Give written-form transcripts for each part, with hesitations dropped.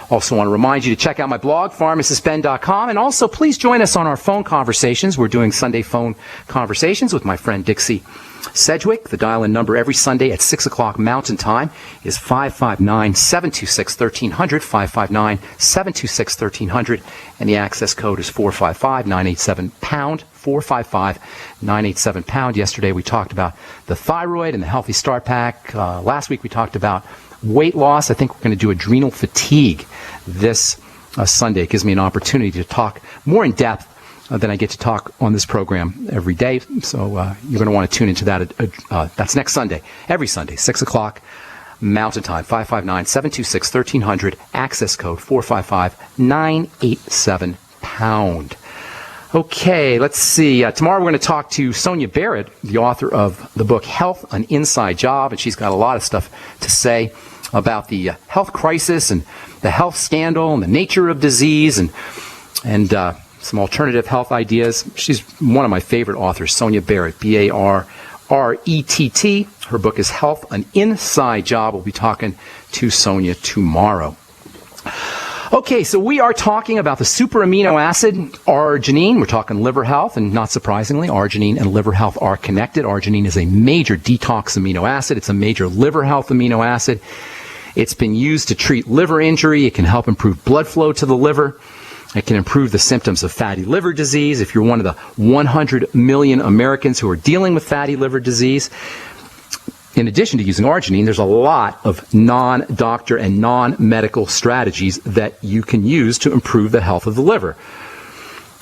Also want to remind you to check out my blog, pharmacistben.com, and also please join us on our phone conversations. We're doing Sunday phone conversations with my friend Dixie Sedgwick. The dial-in number every Sunday at 6 o'clock Mountain Time is 559-726-1300, 559-726-1300, and the access code is 455-987-POUND, 455-987-POUND. Yesterday we talked about the thyroid and the Healthy Start Pack. Last week we talked about weight loss. I think we're going to do adrenal fatigue this Sunday. It gives me an opportunity to talk more in depth than I get to talk on this program every day. So you're going to want to tune into that. That's next Sunday, every Sunday, 6 o'clock Mountain Time, 559-726-1300, access code 455-987-POUND. Okay, let's see. Tomorrow we're going to talk to Sonia Barrett, the author of the book Health, An Inside Job, and she's got a lot of stuff to say about the health crisis and the health scandal and the nature of disease and some alternative health ideas. She's one of my favorite authors, Sonia Barrett, B-A-R-R-E-T-T. Her book is Health, An Inside Job. We'll be talking to Sonia tomorrow. Okay, so we are talking about the super amino acid, arginine. We're talking liver health, and not surprisingly, arginine and liver health are connected. Arginine is a major detox amino acid. It's a major liver health amino acid. It's been used to treat liver injury. It can help improve blood flow to the liver. It can improve the symptoms of fatty liver disease. If you're one of the 100 million Americans who are dealing with fatty liver disease, in addition to using arginine, there's a lot of non-doctor and non-medical strategies that you can use to improve the health of the liver.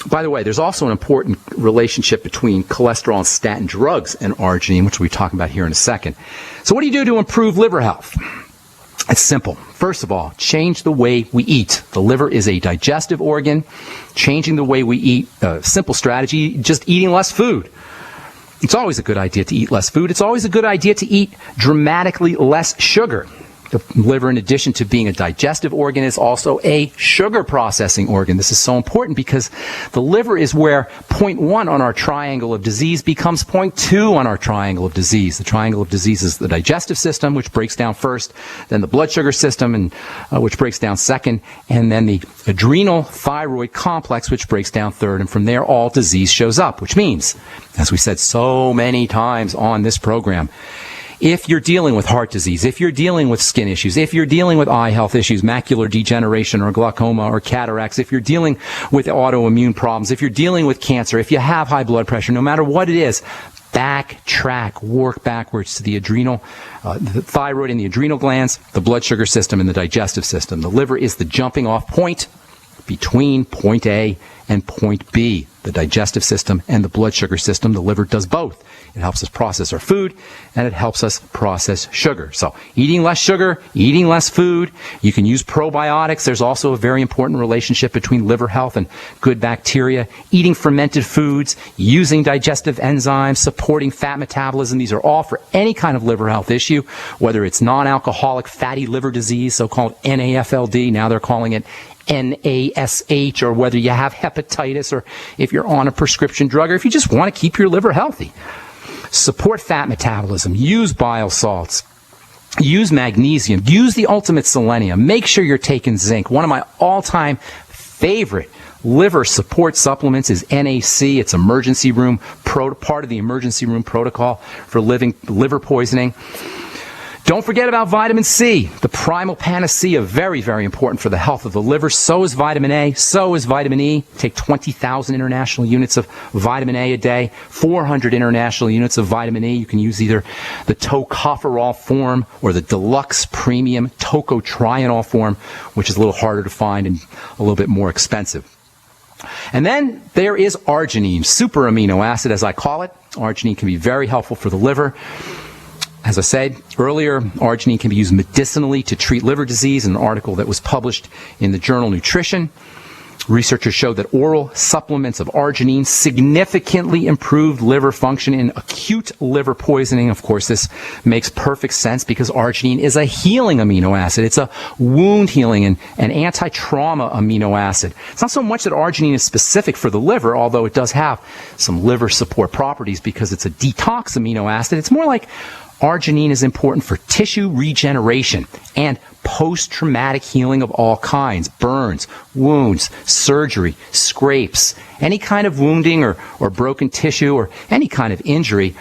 By the way, there's also an important relationship between cholesterol and statin drugs and arginine, which we'll be talking about here in a second. So what do you do to improve liver health? It's simple. First of all, change the way we eat. The liver is a digestive organ. Changing the way we eat, simple strategy, just eating less food. It's always a good idea to eat less food. It's always a good idea to eat dramatically less sugar. The liver, in addition to being a digestive organ, is also a sugar processing organ. This is so important because the liver is where point 1 on our triangle of disease becomes point 2 on our triangle of disease. The triangle of disease is the digestive system, which breaks down first, then the blood sugar system, and which breaks down second, and then the adrenal thyroid complex, which breaks down third, and from there all disease shows up, which means, as we said so many times on this program, if you're dealing with heart disease, if you're dealing with skin issues, if you're dealing with eye health issues, macular degeneration or glaucoma or cataracts, if you're dealing with autoimmune problems, if you're dealing with cancer, if you have high blood pressure, no matter what it is, backtrack, work backwards to the adrenal, the thyroid and the adrenal glands, the blood sugar system and the digestive system. The liver is the jumping off point between point A and point B. The digestive system and the blood sugar system, the liver does both. It helps us process our food, and it helps us process sugar. So eating less sugar, eating less food. You can use probiotics. There's also a very important relationship between liver health and good bacteria. Eating fermented foods, using digestive enzymes, supporting fat metabolism. These are all for any kind of liver health issue, whether it's non-alcoholic fatty liver disease, so-called NAFLD. Now they're calling it NASH, or whether you have hepatitis, or if you're on a prescription drug, or if you just want to keep your liver healthy. Support fat metabolism. Use bile salts. Use magnesium. Use the ultimate selenium. Make sure you're taking zinc. One of my all-time favorite liver support supplements is NAC. It's emergency room part of the emergency room protocol for liver poisoning. Don't forget about vitamin C, the primal panacea, very, very important for the health of the liver. So is vitamin A, so is vitamin E. Take 20,000 international units of vitamin A a day, 400 international units of vitamin E. You can use either the tocopherol form or the deluxe premium tocotrienol form, which is a little harder to find and a little bit more expensive. And then there is arginine, super amino acid as I call it. Arginine can be very helpful for the liver. As I said earlier, arginine can be used medicinally to treat liver disease. In an article that was published in the journal Nutrition, researchers showed that oral supplements of arginine significantly improved liver function in acute liver poisoning. Of course, this makes perfect sense because arginine is a healing amino acid. It's a wound healing and an anti-trauma amino acid. It's not so much that arginine is specific for the liver, although it does have some liver support properties because it's a detox amino acid. It's more like Arginine is important for tissue regeneration and post-traumatic healing of all kinds, burns, wounds, surgery, scrapes, any kind of wounding or broken tissue or any kind of injury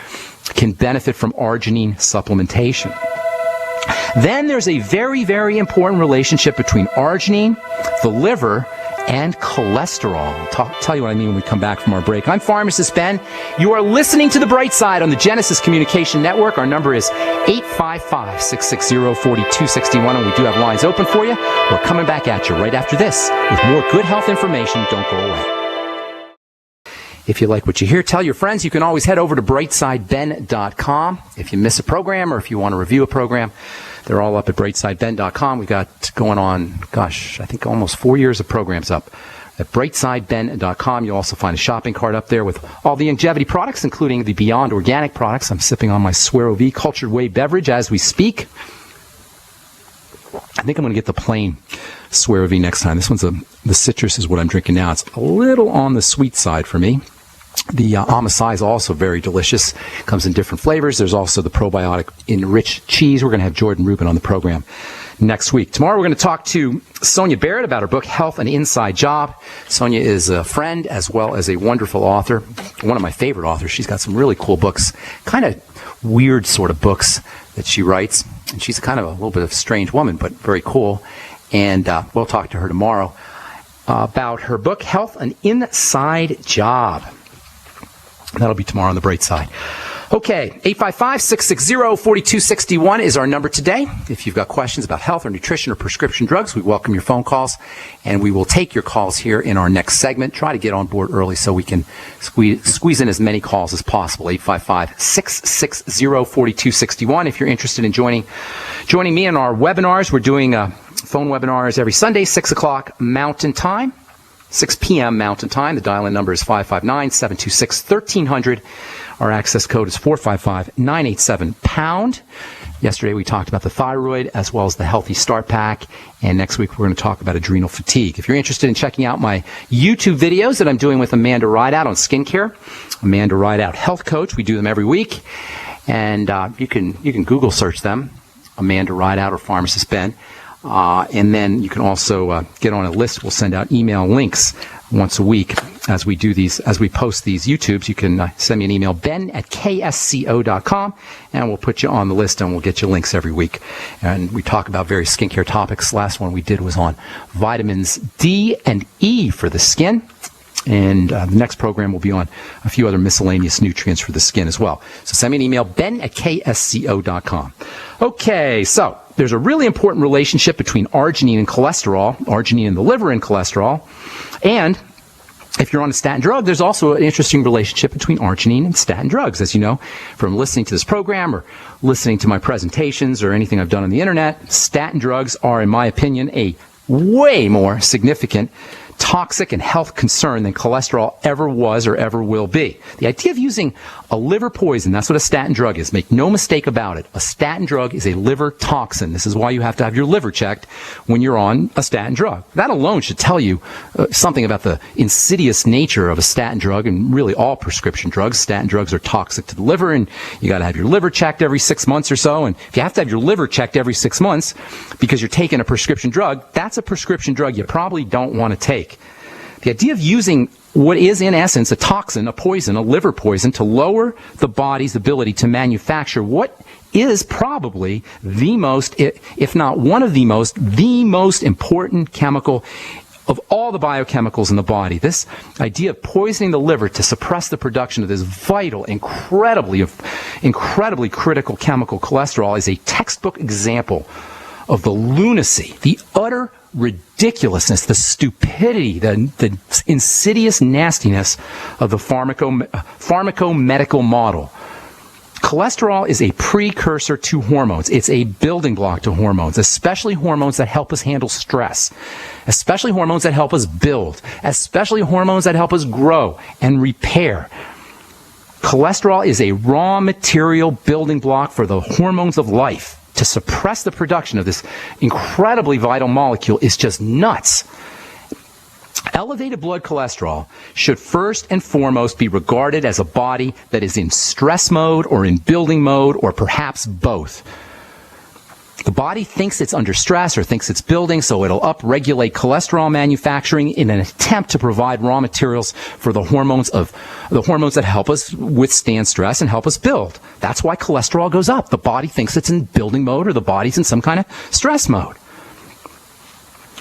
can benefit from arginine supplementation. Then there's a very, very important relationship between arginine, the liver, and cholesterol. I'll tell you what I mean when we come back from our break. I'm Pharmacist Ben. You are listening to The Bright Side on the Genesis Communication Network. Our number is 855-660-4261, and we do have lines open for you. We're coming back at you right after this with more good health information. Don't go away. If you like what you hear, tell your friends. You can always head over to brightsideben.com. If you miss a program or if you want to review a program, they're all up at brightsideben.com. We've got going on, I think almost 4 years of programs up at brightsideben.com. You'll also find a shopping cart up there with all the longevity products, including the Beyond Organic products. I'm sipping on my Suero V Cultured Whey beverage as we speak. I think I'm going to get the plain Suero V next time. This one's the citrus is what I'm drinking now. It's a little on the sweet side for me. The Amasai is also very delicious. Comes in different flavors. There's also the probiotic-enriched cheese. We're going to have Jordan Rubin on the program next week. Tomorrow we're going to talk to Sonia Barrett about her book, Health, an Inside Job. Sonia is a friend as well as a wonderful author, one of my favorite authors. She's got some really cool books, kind of weird sort of books that she writes. And she's kind of a little bit of a strange woman, but very cool. And we'll talk to her tomorrow about her book, Health, an Inside Job. That'll be tomorrow on The Bright Side. Okay, 855-660-4261 is our number today. If you've got questions about health or nutrition or prescription drugs, we welcome your phone calls, and we will take your calls here in our next segment. Try to get on board early so we can squeeze in as many calls as possible. 855-660-4261. If you're interested in joining me in our webinars, we're doing phone webinars every Sunday, 6 o'clock Mountain Time. 6 p.m. Mountain Time. The dial-in number is 559-726-1300. Our access code is 455-987-POUND. Yesterday we talked about the thyroid as well as the Healthy Start Pack. And next week we're going to talk about adrenal fatigue. If you're interested in checking out my YouTube videos that I'm doing with Amanda Rideout on skincare, Amanda Rideout Health Coach, we do them every week. And you can Google search them, Amanda Rideout or Pharmacist Ben. And then you can also get on a list. We'll send out email links once a week as we do these, as we post these YouTubes. You can send me an email, ben@ksco.com, and we'll put you on the list and we'll get you links every week. And we talk about various skincare topics. Last one we did was on vitamins D and E for the skin. And the next program will be on a few other miscellaneous nutrients for the skin as well. So send me an email, ben@ksco.com. Okay, so there's a really important relationship between arginine and cholesterol, arginine in the liver and cholesterol. And if you're on a statin drug, there's also an interesting relationship between arginine and statin drugs. As you know, from listening to this program or listening to my presentations or anything I've done on the internet, statin drugs are, in my opinion, a way more significant toxic and health concern than cholesterol ever was or ever will be. The idea of using a liver poison, that's what a statin drug is. Make no mistake about it. A statin drug is a liver toxin. This is why you have to have your liver checked when you're on a statin drug. That alone should tell you something about the insidious nature of a statin drug and really all prescription drugs. Statin drugs are toxic to the liver, and you got to have your liver checked every 6 months or so. And if you have to have your liver checked every 6 months because you're taking a prescription drug, that's a prescription drug you probably don't want to take. The idea of using what is in essence a toxin, a poison, a liver poison, to lower the body's ability to manufacture what is probably the most, if not one of the most important chemical of all the biochemicals in the body. This idea of poisoning the liver to suppress the production of this vital, incredibly critical chemical cholesterol is a textbook example of the lunacy, the utter ridiculousness, the stupidity, the insidious nastiness of the pharmaco-medical model. Cholesterol is a precursor to hormones. It's a building block to hormones, especially hormones that help us handle stress, especially hormones that help us build, especially hormones that help us grow and repair. Cholesterol is a raw material building block for the hormones of life. To suppress the production of this incredibly vital molecule is just nuts. Elevated blood cholesterol should first and foremost be regarded as a body that is in stress mode or in building mode or perhaps both. The body thinks it's under stress or thinks it's building, so it'll upregulate cholesterol manufacturing in an attempt to provide raw materials for the hormones that help us withstand stress and help us build. That's why cholesterol goes up. The body thinks it's in building mode or the body's in some kind of stress mode.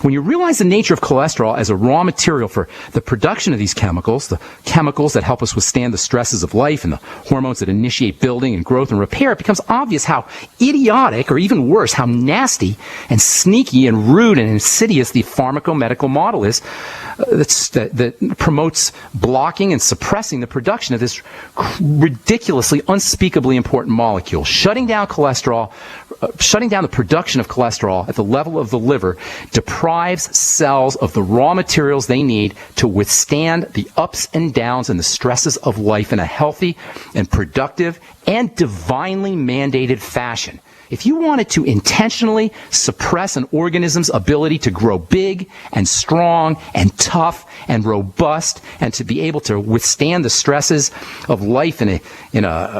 When you realize the nature of cholesterol as a raw material for the production of these chemicals, the chemicals that help us withstand the stresses of life and the hormones that initiate building and growth and repair, it becomes obvious how idiotic, or even worse, how nasty and sneaky and rude and insidious the pharmacomedical model is that promotes blocking and suppressing the production of this ridiculously, unspeakably important molecule. Shutting down cholesterol, shutting down the production of cholesterol at the level of the liver deprives cells of the raw materials they need to withstand the ups and downs and the stresses of life in a healthy and productive and divinely mandated fashion. If you wanted to intentionally suppress an organism's ability to grow big and strong and tough and robust and to be able to withstand the stresses of life in a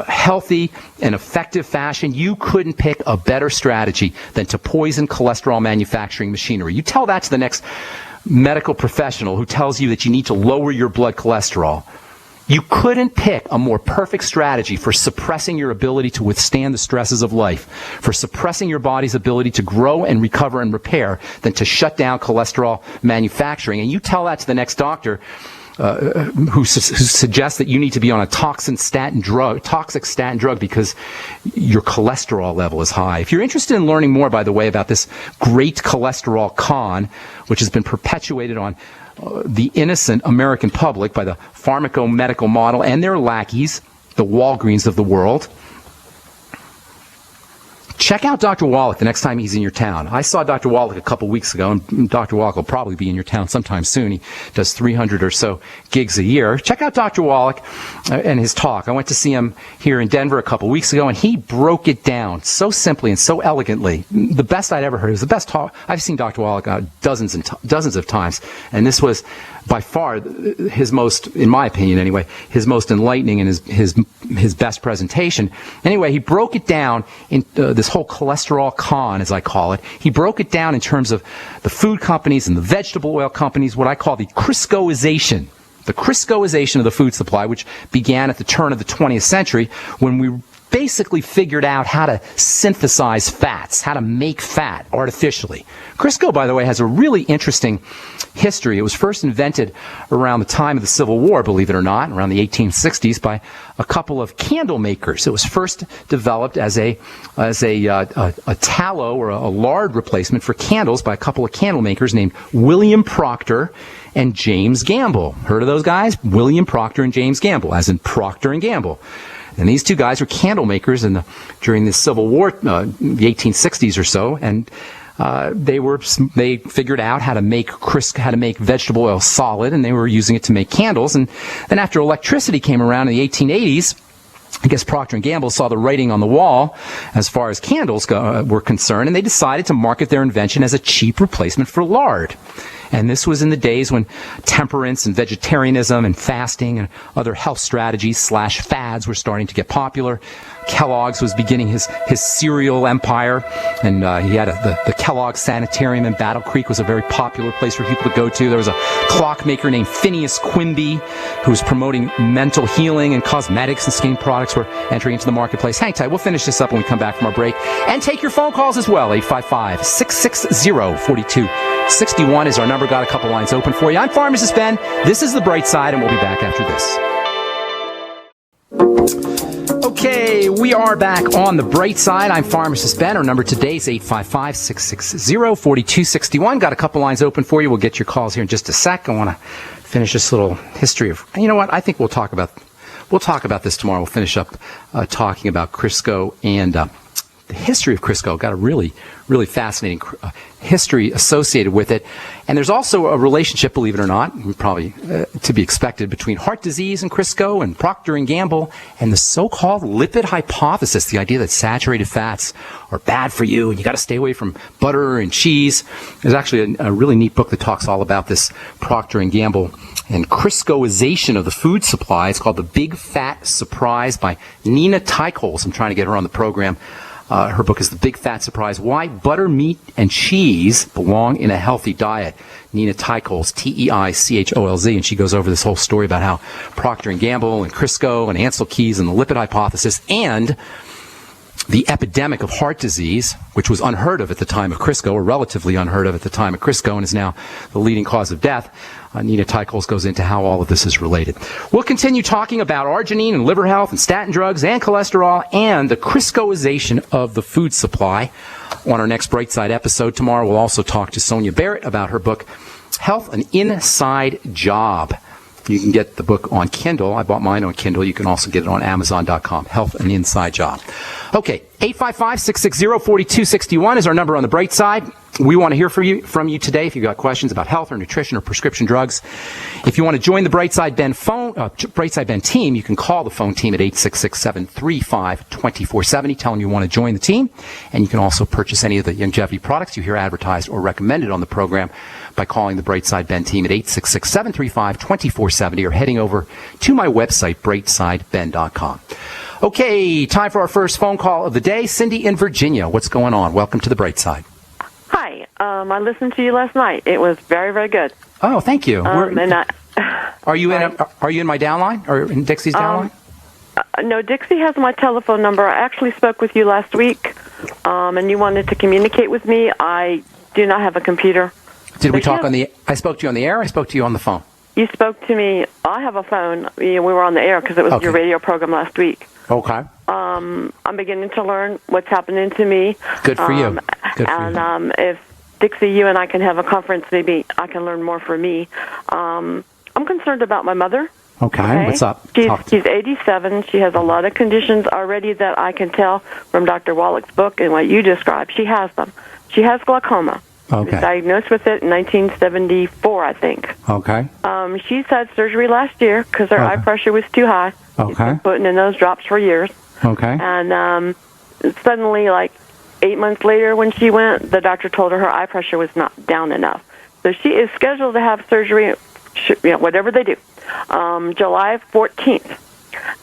healthy and effective fashion, you couldn't pick a better strategy than to poison cholesterol manufacturing machinery. You tell that to the next medical professional who tells you that you need to lower your blood cholesterol. You couldn't pick a more perfect strategy for suppressing your ability to withstand the stresses of life, for suppressing your body's ability to grow and recover and repair, than to shut down cholesterol manufacturing. And you tell that to the next doctor who suggests that you need to be on a toxic statin drug because your cholesterol level is high. If you're interested in learning more, by the way, about this great cholesterol con, which has been perpetuated on the innocent American public by the pharmacomedical model and their lackeys, the Walgreens of the world, check out Dr. Wallach the next time he's in your town. I saw Dr. Wallach a couple weeks ago, and Dr. Wallach will probably be in your town sometime soon. He does 300 or so gigs a year. Check out Dr. Wallach and his talk. I went to see him here in Denver a couple weeks ago, and he broke it down so simply and so elegantly. The best I'd ever heard. It was the best talk. I've seen Dr. Wallach dozens of times, and this was by far his most, in my opinion anyway, his most enlightening and his best presentation. Anyway, he broke it down in this whole cholesterol con, as I call it. He broke it down in terms of the food companies and the vegetable oil companies, what I call the Criscoization. The Criscoization of the food supply, which began at the turn of the 20th century when we basically figured out how to synthesize fats, how to make fat artificially. Crisco, by the way, has a really interesting history. It was first invented around the time of the Civil War, believe it or not, around the 1860s, by a couple of candle makers. It was first developed as a tallow or a lard replacement for candles by a couple of candle makers named William Proctor and James Gamble. Heard of those guys? William Proctor and James Gamble, as in Procter and Gamble. And these two guys were candle makers during the Civil War, the 1860s or so, and they figured out how to make vegetable oil solid, and they were using it to make candles. And then after electricity came around in the 1880s, I guess Procter & Gamble saw the writing on the wall as far as candles were concerned, and they decided to market their invention as a cheap replacement for lard. And this was in the days when temperance and vegetarianism and fasting and other health strategies / fads were starting to get popular. Kellogg's was beginning his cereal empire, and he had the Kellogg's Sanitarium in Battle Creek was a very popular place for people to go to. There was a clockmaker named Phineas Quimby who was promoting mental healing, and cosmetics and skin products were entering into the marketplace. Hang tight, we'll finish this up when we come back from our break. And take your phone calls as well. 855-660-4261 is our number. Got a couple lines open for you. I'm Pharmacist Ben. This is The Bright Side, and we'll be back after this. Okay, we are back on The Bright Side. I'm Pharmacist Ben. Our number today is 855-660-4261. Got a couple lines open for you. We'll get your calls here in just a sec. I want to finish this little history of, you know what, I think we'll talk about this tomorrow. We'll finish up talking about Crisco and the history of Crisco. Got a really, really fascinating history associated with it. And there's also a relationship, believe it or not, probably to be expected, between heart disease and Crisco and Procter & Gamble and the so-called lipid hypothesis, the idea that saturated fats are bad for you and you got to stay away from butter and cheese. There's actually a really neat book that talks all about this Procter & Gamble and Criscoization of the food supply. It's called The Big Fat Surprise by Nina Teicholz. I'm trying to get her on the program. Her book is The Big Fat Surprise, Why Butter, Meat, and Cheese Belong in a Healthy Diet. Nina Teicholz, T-E-I-C-H-O-L-Z, and she goes over this whole story about how Procter & Gamble and Crisco and Ansel Keys and the lipid hypothesis and the epidemic of heart disease, which was unheard of at the time of Crisco, or relatively unheard of at the time of Crisco, and is now the leading cause of death. Nina Teicholz goes into how all of this is related. We'll continue talking about arginine and liver health and statin drugs and cholesterol and the Criscoization of the food supply on our next Brightside episode. Tomorrow we'll also talk to Sonia Barrett about her book, Health, an Inside Job. You can get the book on Kindle. I bought mine on Kindle. You can also get it on Amazon.com. Health, an Inside Job. Okay, 855-660-4261 is our number on the Bright Side. We want to hear from you today if you've got questions about health or nutrition or prescription drugs. If you want to join the Brightside Ben team, you can call the phone team at 866-735-2470. Tell them you want to join the team. And you can also purchase any of the longevity products you hear advertised or recommended on the program by calling the Brightside Ben team at 866-735-2470 or heading over to my website, brightsideben.com. Okay, time for our first phone call of the day. Cindy in Virginia, what's going on? Welcome to the Brightside. Hi, I listened to you last night. It was very, very good. Oh, thank you. Are you in my downline or in Dixie's downline? No, Dixie has my telephone number. I actually spoke with you last week, and you wanted to communicate with me. I do not have a computer. Did we talk on the? I spoke to you on the air. I spoke to you on the phone. You spoke to me. I have a phone. We were on the air because it was your radio program last week. Okay. I'm beginning to learn what's happening to me. Good for you. Good for you. If Dixie, you and I can have a conference, maybe I can learn more for me. I'm concerned about my mother. Okay. What's up? She's 87. She has a lot of conditions already that I can tell from Dr. Wallach's book and what you described. She has them. She has glaucoma. Okay. She was diagnosed with it in 1974, I think. Okay. She's had surgery last year because her eye pressure was too high. Okay. She's been putting in those drops for years. Okay. And suddenly, like 8 months later when she went, the doctor told her eye pressure was not down enough. So she is scheduled to have surgery, whatever they do, July 14th.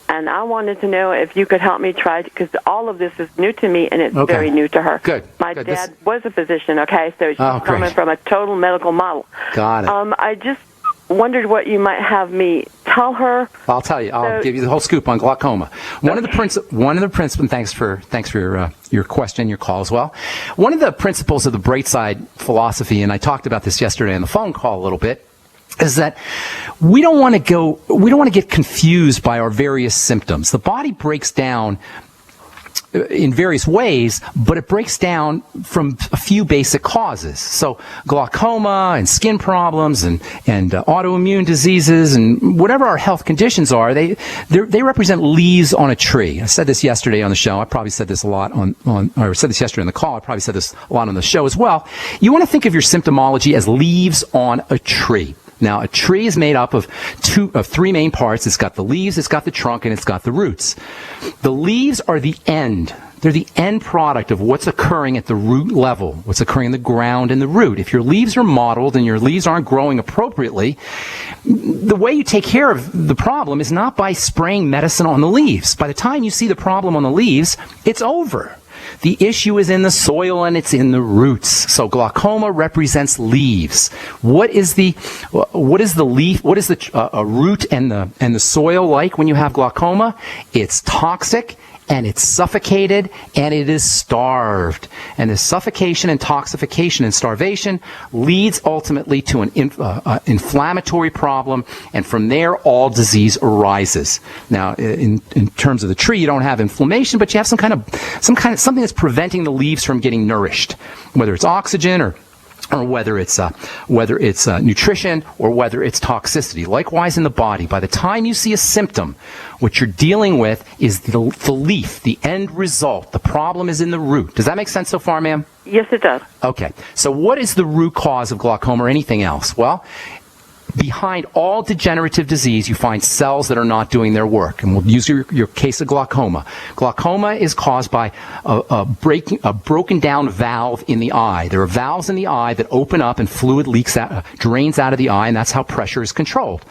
And I wanted to know if you could help me try, because all of this is new to me, and it's very new to her. Good. My dad was a physician, so she's coming from a total medical model. Got it. I just wondered what you might have me tell her. I'll tell you. I'll give you the whole scoop on glaucoma. One of the principles, and thanks for your question, your call as well. One of the principles of the Brightside philosophy, and I talked about this yesterday on the phone call a little bit, is that we don't want to get confused by our various symptoms. The body breaks down in various ways, but it breaks down from a few basic causes. So glaucoma and skin problems and autoimmune diseases and whatever our health conditions are, they represent leaves on a tree. I said this yesterday on the show. I probably said this a lot or said this yesterday on the call. I probably said this a lot on the show as well. You want to think of your symptomology as leaves on a tree. Now, a tree is made up of three main parts. It's got the leaves, it's got the trunk, and it's got the roots. The leaves are the end. They're the end product of what's occurring at the root level, what's occurring in the ground and the root. If your leaves are mottled and your leaves aren't growing appropriately, the way you take care of the problem is not by spraying medicine on the leaves. By the time you see the problem on the leaves, it's over. The issue is in the soil and it's in the roots. So glaucoma represents leaves. What is the leaf? What is the root and the soil like when you have glaucoma? It's toxic, and it's suffocated, and it is starved. And the suffocation, intoxication, and starvation leads ultimately to an inflammatory problem, and from there, all disease arises. Now, in terms of the tree, you don't have inflammation, but you have something that's preventing the leaves from getting nourished, whether it's oxygen or or whether it's nutrition, or whether it's toxicity. Likewise in the body, by the time you see a symptom, what you're dealing with is the leaf, the end result. The problem is in the root. Does that make sense so far, ma'am? Yes, it does. Okay. So what is the root cause of glaucoma or anything else? Well, behind all degenerative disease, you find cells that are not doing their work. And we'll use your case of glaucoma. Glaucoma is caused by a broken down valve in the eye. There are valves in the eye that open up and fluid leaks out, drains out of the eye, and that's how pressure is controlled.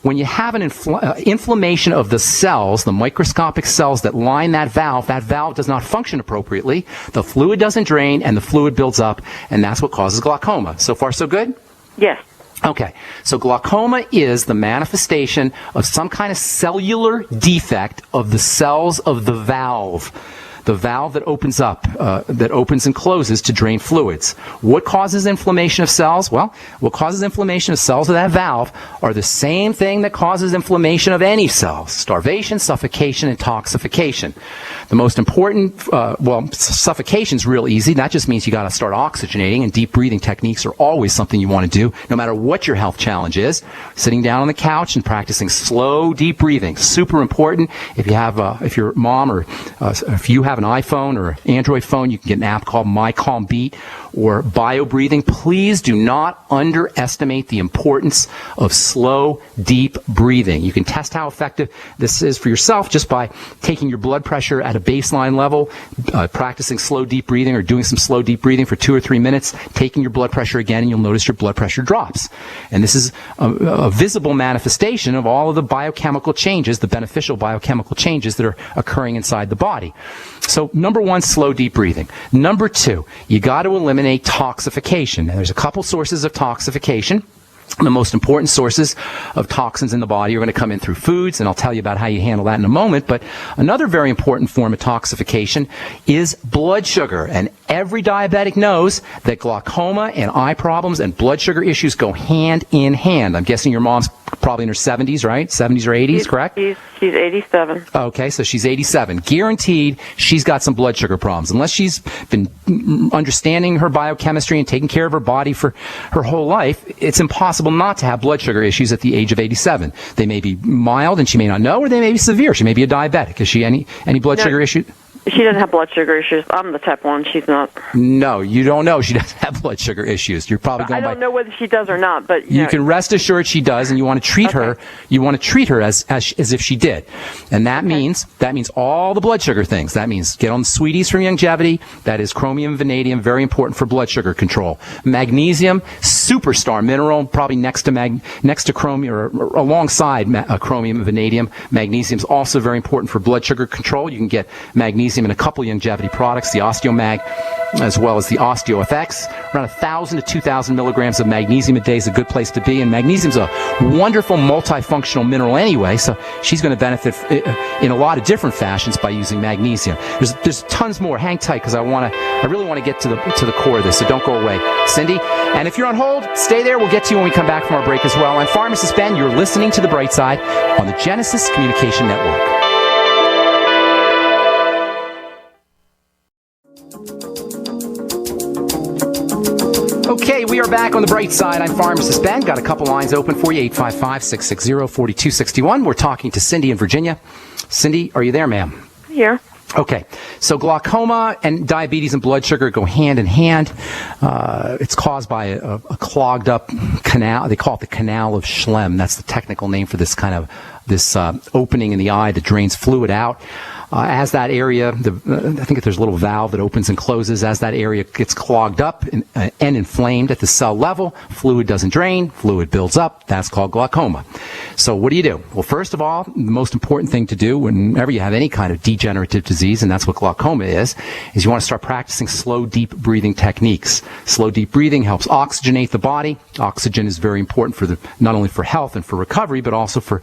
When you have an inflammation of the cells, the microscopic cells that line that valve does not function appropriately. The fluid doesn't drain, and the fluid builds up, and that's what causes glaucoma. So far, so good? Yes. Okay, so glaucoma is the manifestation of some kind of cellular defect of the cells of the valve that opens up, that opens and closes to drain fluids. What causes inflammation of cells? Well, what causes inflammation of cells of that valve are the same thing that causes inflammation of any cells: starvation, suffocation, and toxification. The most important, suffocation is real easy. That just means you got to start oxygenating, and deep breathing techniques are always something you want to do, no matter what your health challenge is. Sitting down on the couch and practicing slow, deep breathing, super important. If you have, if your mom or if you have an iPhone or Android phone, you can get an app called My Calm Beat or bio breathing. Please do not underestimate the importance of slow, deep breathing. You can test how effective this is for yourself just by taking your blood pressure at a baseline level, practicing slow, deep breathing, or doing some slow, deep breathing for 2 or 3 minutes, taking your blood pressure again, and you'll notice your blood pressure drops. And this is a visible manifestation of all of the biochemical changes, the beneficial biochemical changes that are occurring inside the body. So number one, slow, deep breathing. Number two, you got to eliminate toxification. And there's a couple sources of toxification. The most important sources of toxins in the body are going to come in through foods, and I'll tell you about how you handle that in a moment. But another very important form of toxification is blood sugar. And every diabetic knows that glaucoma and eye problems and blood sugar issues go hand in hand. I'm guessing your mom's probably in her 70s, right? 70s or 80s, correct? She's 87. Okay, so she's 87. Guaranteed she's got some blood sugar problems. Unless she's been understanding her biochemistry and taking care of her body for her whole life, it's impossible not to have blood sugar issues at the age of 87. They may be mild and she may not know, or they may be severe. She may be a diabetic. Is she any blood sugar issue? She doesn't have blood sugar issues. I'm the type 1. She's not. No, you don't know she doesn't have blood sugar issues. You're probably going I don't know whether she does or not, but you can rest assured she does, and you want to treat her. You want to treat her as if she did, and that means all the blood sugar things. That means get on the sweeties from Longevity. That is chromium, vanadium, very important for blood sugar control. Magnesium, superstar mineral, probably next to chromium or alongside chromium and vanadium. Magnesium is also very important for blood sugar control. You can get magnesium in a couple of Longevity products, the OsteoMag as well as the OsteoFX. Around 1,000 to 2,000 milligrams of magnesium a day is a good place to be, and magnesium's a wonderful multifunctional mineral anyway, so she's going to benefit in a lot of different fashions by using magnesium. There's tons more. Hang tight, because I really want to get to the core of this, so don't go away. Cindy, and if you're on hold, stay there. We'll get to you when we come back from our break as well. I'm Pharmacist Ben. You're listening to The Bright Side on the Genesis Communication Network. Okay, we are back on The Bright Side. I'm Pharmacist Ben. Got a couple lines open for you, 855-660-4261. We're talking to Cindy in Virginia. Cindy, are you there, ma'am? Here. Okay, so glaucoma and diabetes and blood sugar go hand in hand. It's caused by a clogged up canal. They call it the canal of Schlemm. That's the technical name for this kind of opening in the eye that drains fluid out. As that area, I think there's a little valve that opens and closes. As that area gets clogged up and inflamed at the cell level, fluid doesn't drain, fluid builds up. That's called glaucoma. So what do you do? Well, first of all, the most important thing to do whenever you have any kind of degenerative disease, and that's what glaucoma is you want to start practicing slow, deep breathing techniques. Slow, deep breathing helps oxygenate the body. Oxygen is very important for not only for health and for recovery, but also for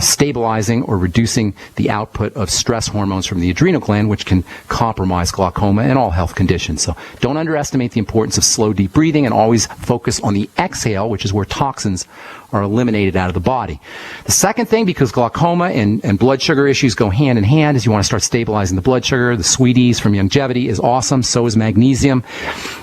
stabilizing or reducing the output of stress hormones from the adrenal gland, which can compromise glaucoma and all health conditions. So don't underestimate the importance of slow, deep breathing, and always focus on the exhale, which is where toxins are eliminated out of the body. The second thing, because glaucoma and blood sugar issues go hand in hand, is you want to start stabilizing the blood sugar. The Sweeties from Longevity is awesome. So is magnesium.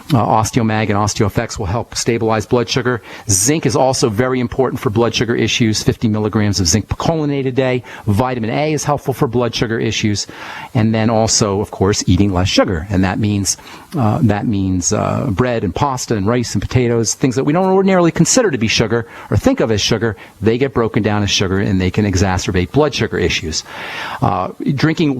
Osteomag and OsteoFX will help stabilize blood sugar. Zinc is also very important for blood sugar issues. 50 milligrams of zinc picolinate a day. Vitamin A is helpful for blood sugar issues. And then also, of course, eating less sugar. And that means bread and pasta and rice and potatoes, things that we don't ordinarily consider to be sugar or think of as sugar. They get broken down as sugar, and they can exacerbate blood sugar issues. Drinking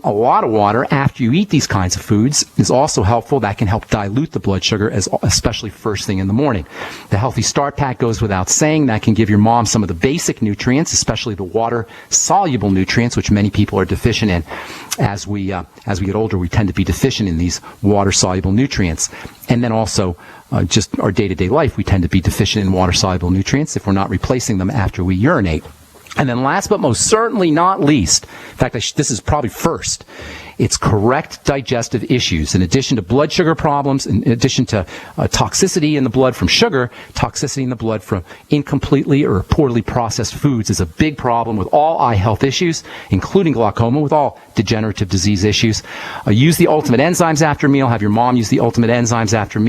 a lot of water after you eat these kinds of foods is also helpful. That can help dilute the blood sugar, especially first thing in the morning. The Healthy Start Pack goes without saying. That can give your mom some of the basic nutrients, especially the water-soluble nutrients, which many people are deficient in. As we get older, we tend to be deficient in these water-soluble nutrients. And then also, just our day-to-day life, we tend to be deficient in water-soluble nutrients if we're not replacing them after we urinate. And then last but most certainly not least, in fact, this is probably first, it's correct digestive issues. In addition to blood sugar problems, in addition to toxicity in the blood from sugar, toxicity in the blood from incompletely or poorly processed foods is a big problem with all eye health issues, including glaucoma, with all degenerative disease issues. Use the Ultimate Enzymes after meal. Have your mom use the Ultimate Enzymes after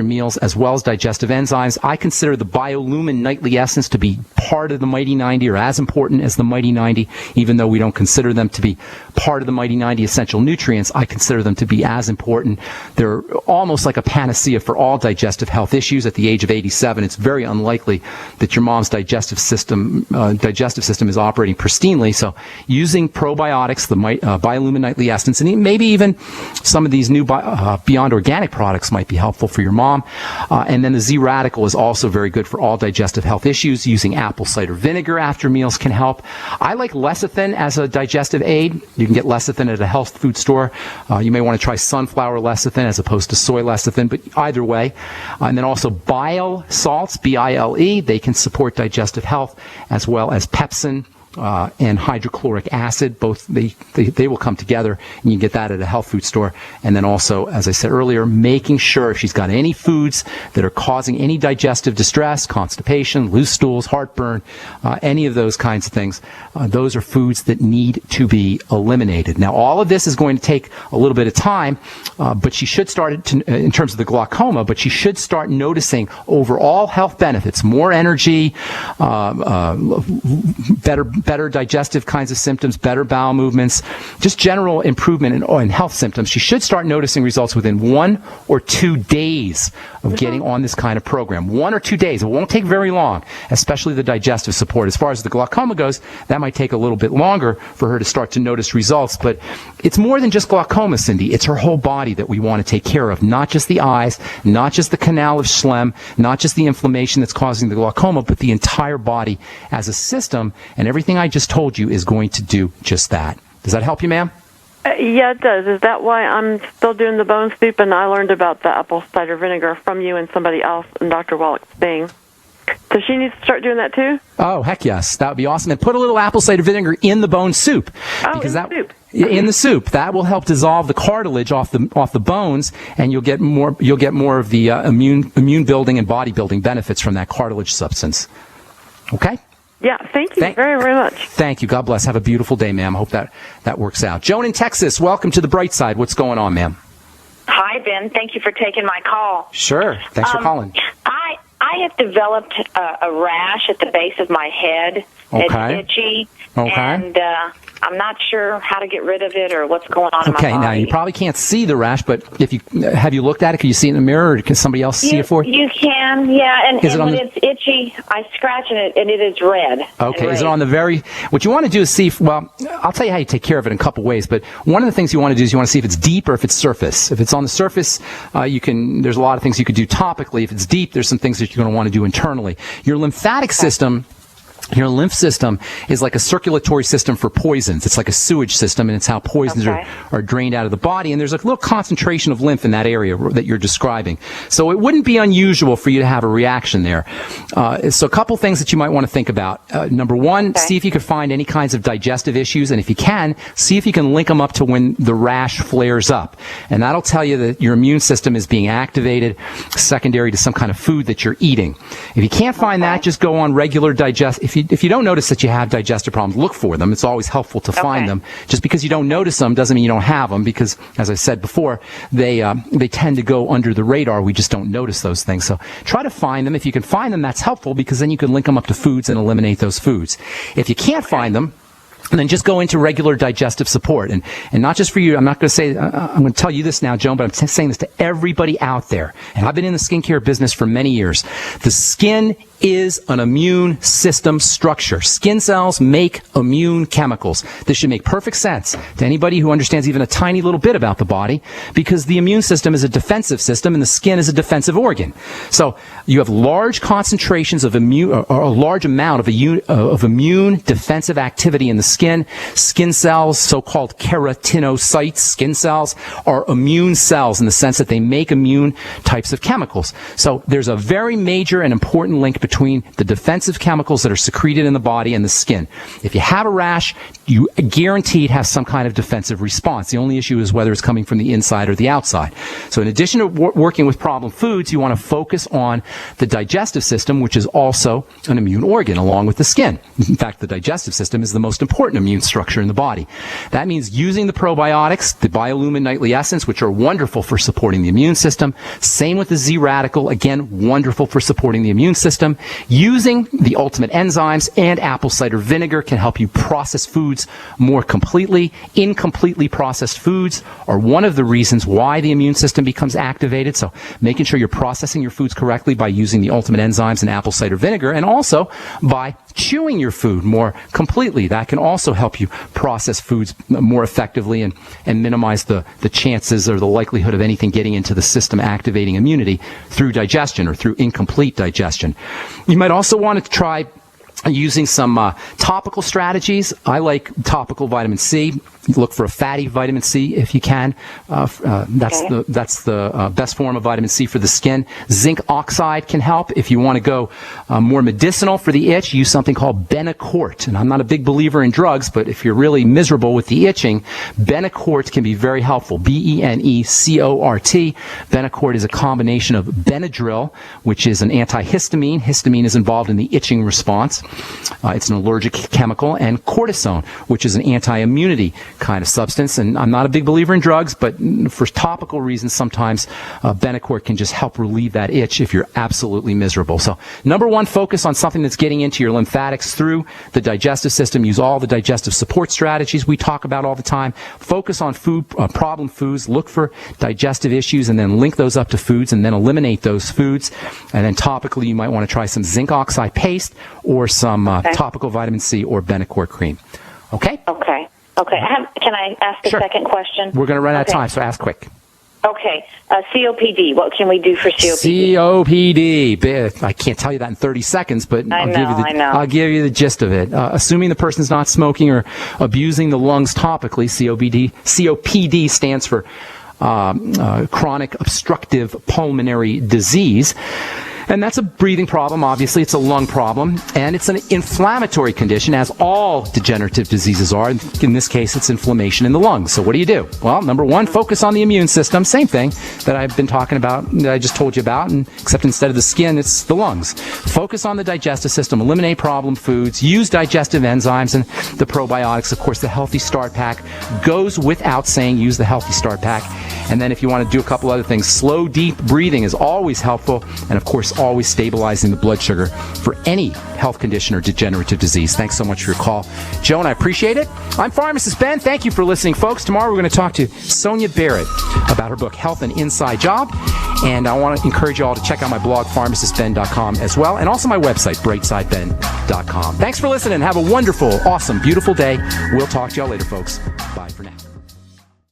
meals, as well as digestive enzymes. I consider the Biolumin Nightly Essence to be part of the Mighty 90, or as important as the Mighty 90, even though we don't consider them to be part of the Mighty 90 essential nutrients. I consider them to be as important. They're almost like a panacea for all digestive health issues. At the age of 87, it's very unlikely that your mom's digestive system is operating pristinely. So using probiotics, the Biolumin Nightly Essence, and maybe even some of these new Beyond Organic products might be helpful for your mom. And then the Z Radical is also very good for all digestive health issues. Using apple cider vinegar after meals can help. I like lecithin as a digestive aid. You can get lecithin at a health food store. You may want to try sunflower lecithin as opposed to soy lecithin, but either way. And then also bile salts, B-I-L-E, they can support digestive health, as well as pepsin and hydrochloric acid. Both they will come together, and you can get that at a health food store. And then also, as I said earlier, making sure if she's got any foods that are causing any digestive distress, constipation, loose stools, heartburn, any of those kinds of things, those are foods that need to be eliminated. Now, all of this is going to take a little bit of time, but she should start in terms of the glaucoma, but she should start noticing overall health benefits: more energy, better digestive kinds of symptoms, better bowel movements, just general improvement in health symptoms. She should start noticing results within 1 or 2 days of getting on this kind of program. 1 or 2 days. It won't take very long, especially the digestive support. As far as the glaucoma goes, that might take a little bit longer for her to start to notice results. But it's more than just glaucoma, Cindy. It's her whole body that we want to take care of, not just the eyes, not just the canal of Schlemm, not just the inflammation that's causing the glaucoma, but the entire body as a system. And everything I just told you is going to do just that. Does that help you, ma'am? Yeah, it does. Is that why I'm still doing the bone soup? And I learned about the apple cider vinegar from you and somebody else in Dr. Wallach's thing. So she needs to start doing that too? Oh, heck yes. That would be awesome. And put a little apple cider vinegar in the bone soup. Because in the soup. In the soup. That will help dissolve the cartilage off the bones, and you'll get more of the immune building and body building benefits from that cartilage substance. Okay? Yeah, thank you very, very much. Thank you. God bless. Have a beautiful day, ma'am. Hope that works out. Joan in Texas, welcome to the bright side. What's going on, ma'am? Hi, Ben. Thank you for taking my call. Sure. Thanks for calling. I have developed a rash at the base of my head. Okay. It's itchy. Okay. And I'm not sure how to get rid of it or what's going on in my body. Okay, now you probably can't see the rash, but have you looked at it? Can you see it in the mirror, or can somebody else see it for you? You can, yeah. And when it's itchy, I scratch it, and it is red. Okay, is it on the very... What you want to do is see... Well, I'll tell you how you take care of it in a couple ways, but one of the things you want to do is you want to see if it's deep or if it's surface. If it's on the surface, there's a lot of things you could do topically. If it's deep, there's some things that you're going to want to do internally. Your lymphatic system Your lymph system is like a circulatory system for poisons. It's like a sewage system, and it's how poisons are drained out of the body. And there's a little concentration of lymph in that area that you're describing. So it wouldn't be unusual for you to have a reaction there. So a couple things that you might want to think about. Number one, see if you can find any kinds of digestive issues. And if you can, see if you can link them up to when the rash flares up. And that'll tell you that your immune system is being activated secondary to some kind of food that you're eating. If you can't find that, just go on regular If you don't notice that you have digestive problems, look for them. It's always helpful to find them. Just because you don't notice them doesn't mean you don't have them, because, as I said before, they tend to go under the radar. We just don't notice those things. So try to find them. If you can find them, that's helpful, because then you can link them up to foods and eliminate those foods. If you can't find them, and then just go into regular digestive support. And not just for you. I'm not going to say, I'm going to tell you this now, Joan, but I'm saying this to everybody out there. And I've been in the skincare business for many years. The skin is an immune system structure. Skin cells make immune chemicals. This should make perfect sense to anybody who understands even a tiny little bit about the body, because the immune system is a defensive system and the skin is a defensive organ. So you have large concentrations of or a large amount of immune defensive activity in the skin. Skin cells, so-called keratinocytes, skin cells, are immune cells in the sense that they make immune types of chemicals. So there's a very major and important link between the defensive chemicals that are secreted in the body and the skin. If you have a rash, you guaranteed have some kind of defensive response. The only issue is whether it's coming from the inside or the outside. So in addition to working with problem foods, you want to focus on the digestive system, which is also an immune organ along with the skin. In fact, the digestive system is the most important immune structure in the body. That means using the probiotics, the biolumin nightly essence, which are wonderful for supporting the immune system. Same with the Z radical, again, wonderful for supporting the immune system. Using the ultimate enzymes and apple cider vinegar can help you process foods more completely. Incompletely processed foods are one of the reasons why the immune system becomes activated. So making sure you're processing your foods correctly by using the ultimate enzymes and apple cider vinegar, and also by chewing your food more completely. That can also help you process foods more effectively and minimize the chances or the likelihood of anything getting into the system activating immunity through digestion or through incomplete digestion. You might also want to try using some topical strategies. I like topical vitamin C. Look for a fatty vitamin C if you can. That's the best form of vitamin C for the skin. Zinc oxide can help. If you want to go more medicinal for the itch, use something called Benacort. And I'm not a big believer in drugs, but if you're really miserable with the itching, Benacort can be very helpful. Benecort. Benacort is a combination of Benadryl, which is an antihistamine. Histamine is involved in the itching response. It's an allergic chemical, and cortisone, which is an anti-immunity kind of substance. And I'm not a big believer in drugs, but for topical reasons, sometimes Benacort can just help relieve that itch if you're absolutely miserable. So number one, focus on something that's getting into your lymphatics through the digestive system. Use all the digestive support strategies we talk about all the time. Focus on problem foods. Look for digestive issues and then link those up to foods and then eliminate those foods. And then topically, you might want to try some zinc oxide paste or some topical vitamin C or Benacort cream. Okay? Okay. Can I ask a second question? We're going to run out of time, so ask quick. Okay. COPD. What can we do for COPD? COPD. I can't tell you that in 30 seconds, but I'll give you the gist of it. Assuming the person's not smoking or abusing the lungs topically, COPD stands for chronic obstructive pulmonary disease. And that's a breathing problem, obviously. It's a lung problem. And it's an inflammatory condition, as all degenerative diseases are. In this case, it's inflammation in the lungs. So what do? Well, number one, focus on the immune system. Same thing that I've been talking about, that I just told you about, except instead of the skin, it's the lungs. Focus on the digestive system. Eliminate problem foods. Use digestive enzymes and the probiotics. Of course, the Healthy Start Pack goes without saying. Use the Healthy Start Pack. And then if you want to do a couple other things, slow, deep breathing is always helpful. And of course, always stabilizing the blood sugar for any health condition or degenerative disease. Thanks so much for your call, Joan. I appreciate it. I'm Pharmacist Ben. Thank you for listening, folks. Tomorrow we're going to talk to Sonia Barrett about her book, Health and Inside Job. And I want to encourage you all to check out my blog, pharmacistben.com as well, and also my website, brightsideben.com. Thanks for listening. Have a wonderful, awesome, beautiful day. We'll talk to y'all later, folks.